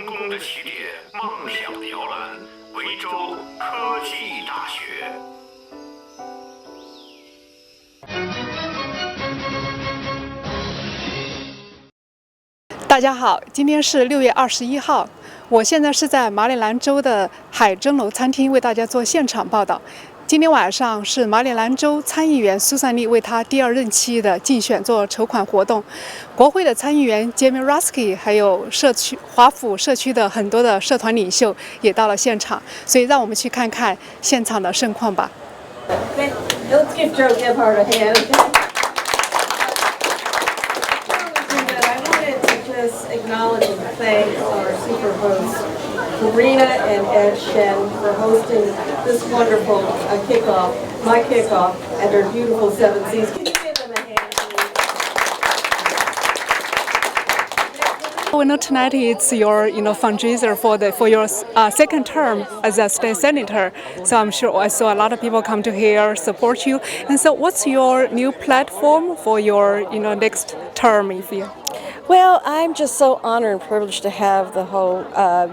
功的起点，梦想的摇篮，维州科技大学。大家好，今天是6月21号，我现在是在马里兰州的海珍楼餐厅为大家做现场报道。今天晚上是马里兰州参议员Susan Lee为他第2任期的竞选做筹款活动，国会的参议员Jamie Rasky 还有华府社区的很多的社团领袖也到了现场，所以让我们去看看现场的盛况吧。Let's give Joe Gebhardt a hand. I wanted to just acknowledge and thank our super hosts, Karina and Ed Shen, for hosting this wonderful kickoff, my kickoff, at their beautiful Seven Seas. Can you give them a hand, please? We know tonight it's your fundraiser for your second term as a state senator. So I'm sure I saw a lot of people come to here support you. And so, what's your new platform for your next term? Well, I'm just so honored and privileged to have the whole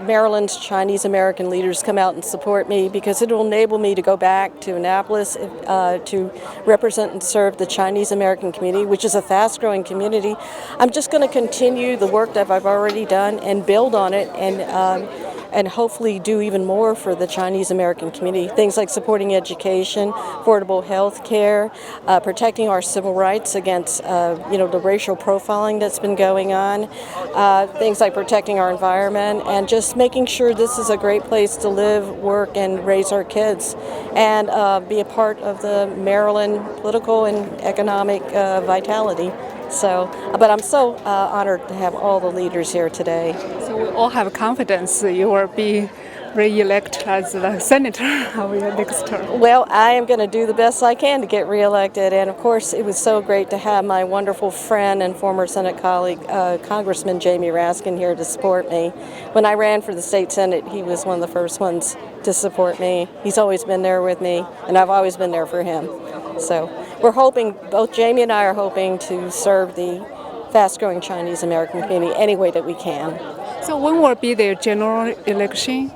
Maryland's Chinese American leaders come out and support me, because it will enable me to go back to Annapolis to represent and serve the Chinese American community, which is a fast-growing community. I'm just going to continue the work that I've already done and build on it, and hopefully do even more for the Chinese American community. Things like supporting education, affordable health care, protecting our civil rights against the racial profiling that's been going on, things like protecting our environment, and just making sure this is a great place to live, work, and raise our kids, and be a part of the Maryland political and economic vitality. But I'm so honored to have all the leaders here today. So we all have confidence you will be re-elected as the senator of your next term. Well, I am going to do the best I can to get re-elected, and of course it was so great to have my wonderful friend and former Senate colleague, Congressman Jamie Raskin, here to support me. When I ran for the state Senate, he was one of the first ones to support me. He's always been there with me, and I've always been there for him. So we're hoping, both Jamie and I are hoping to serve the fast-growing Chinese American community any way that we can. So when will be the general election?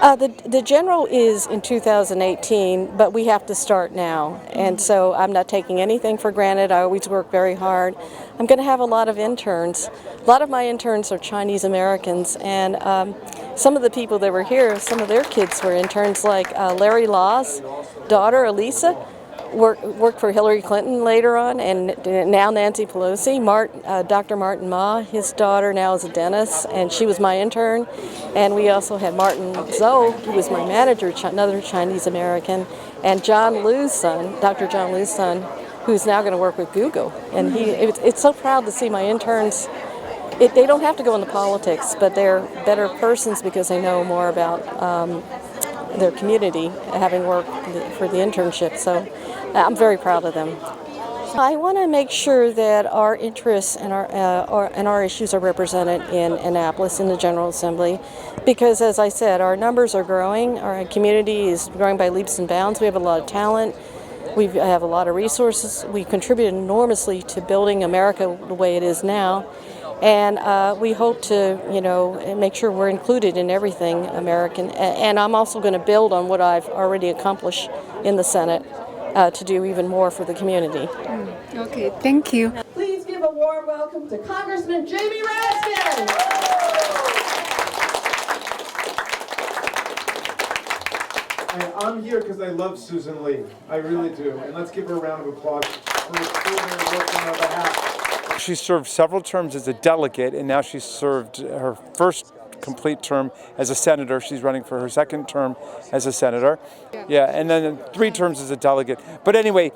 The general is in 2018, but we have to start now. And so I'm not taking anything for granted. I always work very hard. I'm going to have a lot of interns. A lot of my interns are Chinese Americans, and some of the people that were here, some of their kids were interns, like Larry Law's daughter, Elisa, worked for Hillary Clinton later on, and now Nancy Pelosi. Dr. Martin Ma, his daughter, now is a dentist, and she was my intern. And we also had Martin Zhou, who was my manager, another Chinese American, and John Liu's son, Dr. John Liu's son, who's now going to work with Google. And it's so proud to see my interns. They don't have to go into politics, but they're better persons because they know more about their community, having worked for the internship. So I'm very proud of them. I want to make sure that our interests and our issues are represented in Annapolis in the General Assembly, because, as I said, our numbers are growing. Our community is growing by leaps and bounds. We have a lot of talent. We have a lot of resources. We contribute enormously to building America the way it is now. And we hope to, make sure we're included in everything American. And I'm also going to build on what I've already accomplished in the Senate to do even more for the community. Okay, thank you. Please give a warm welcome to Congressman Jamie Raskin. I'm here because I love Susan Lee. I really do. And let's give her a round of applause for her work on our behalf. She served several terms as a delegate, and now she's served her first complete term as a senator. She's running for her second term as a senator. Yeah, and then 3 terms as a delegate. But anyway,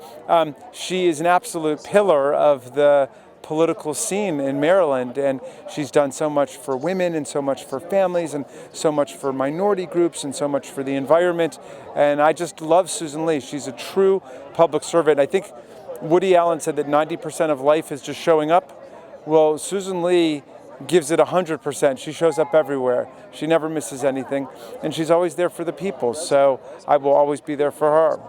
she is an absolute pillar of the political scene in Maryland, and she's done so much for women and so much for families and so much for minority groups and so much for the environment. And I just love Susan Lee. She's a true public servant. I think Woody Allen said that 90% of life is just showing up. Well, Susan Lee gives it 100%. She shows up everywhere. She never misses anything, and she's always there for the people. So I will always be there for her.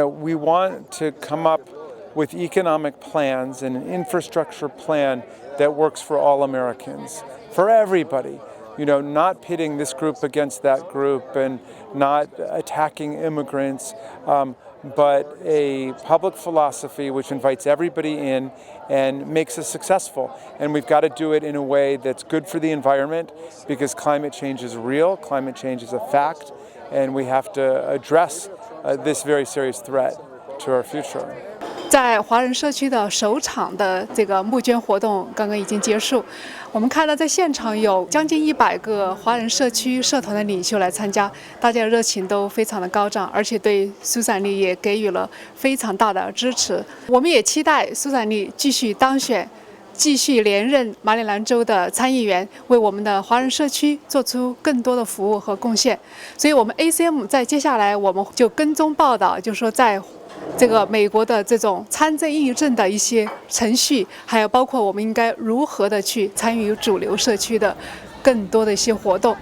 We want to come up with economic plans and an infrastructure plan that works for all Americans, for everybody. not pitting this group against that group and not attacking immigrants, but a public philosophy which invites everybody in and makes us successful. And we've got to do it in a way that's good for the environment, because climate change is real, climate change is a fact, and we have to address this very serious threat to our future. 在华人社区的首场的这个募捐活动刚刚已经结束，我们看到在现场有将近100个华人社区社团的领袖来参加，大家的热情都非常的高涨，而且对苏珊丽也给予了非常大的支持。我们也期待苏珊丽继续当选，继续连任马里兰州的参议员，为我们的华人社区做出更多的服务和贡献。所以，我们 ACM 在接下来我们就跟踪报道，就是说在这个美国的这种参政议政的一些程序，还有包括我们应该如何的去参与主流社区的更多的一些活动。